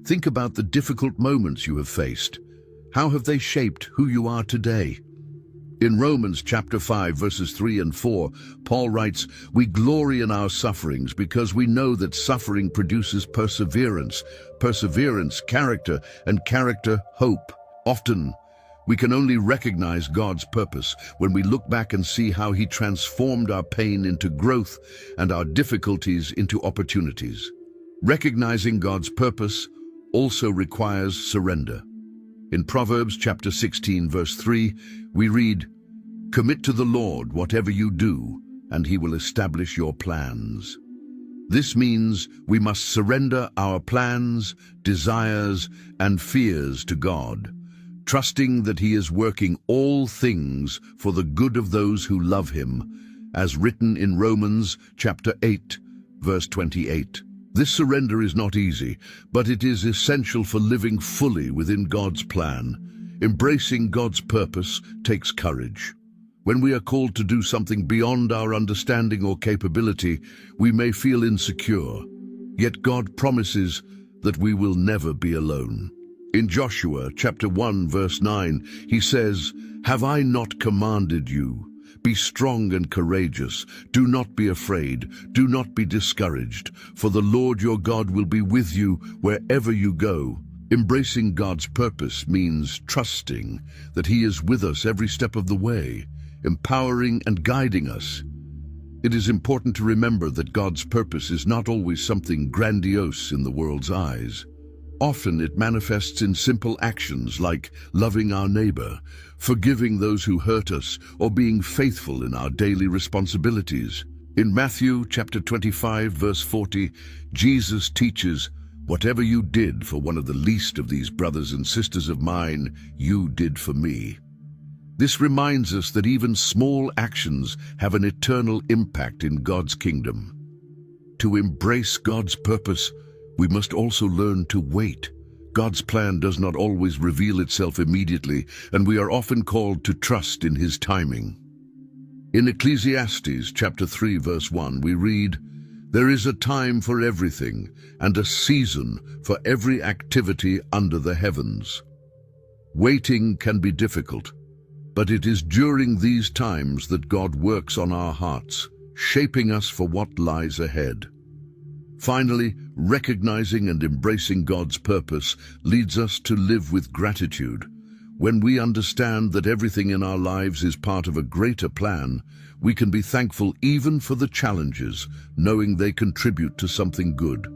Think about the difficult moments you have faced. How have they shaped who you are today? In Romans chapter 5, verses 3 and 4, Paul writes, "We glory in our sufferings because we know that suffering produces perseverance, perseverance, character, and character, hope." Often, we can only recognize God's purpose when we look back and see how He transformed our pain into growth and our difficulties into opportunities. Recognizing God's purpose also requires surrender. In Proverbs chapter 16, verse 3, we read, "Commit to the Lord whatever you do, and He will establish your plans." This means we must surrender our plans, desires, and fears to God, trusting that He is working all things for the good of those who love Him, as written in Romans chapter 8, verse 28. This surrender is not easy, but it is essential for living fully within God's plan. Embracing God's purpose takes courage. When we are called to do something beyond our understanding or capability, we may feel insecure. Yet God promises that we will never be alone. In Joshua chapter 1, verse 9, He says, "Have I not commanded you? Be strong and courageous. Do not be afraid. Do not be discouraged, for the Lord your God will be with you wherever you go." Embracing God's purpose means trusting that He is with us every step of the way, empowering and guiding us. It is important to remember that God's purpose is not always something grandiose in the world's eyes. Often it manifests in simple actions like loving our neighbor, forgiving those who hurt us, or being faithful in our daily responsibilities. In Matthew chapter 25, verse 40, Jesus teaches, "Whatever you did for one of the least of these brothers and sisters of mine, you did for me." This reminds us that even small actions have an eternal impact in God's kingdom. To embrace God's purpose, we must also learn to wait. God's plan does not always reveal itself immediately, and we are often called to trust in His timing. In Ecclesiastes chapter 3, verse 1, we read, "There is a time for everything, and a season for every activity under the heavens." Waiting can be difficult, but it is during these times that God works on our hearts, shaping us for what lies ahead. Finally, recognizing and embracing God's purpose leads us to live with gratitude. When we understand that everything in our lives is part of a greater plan, we can be thankful even for the challenges, knowing they contribute to something good.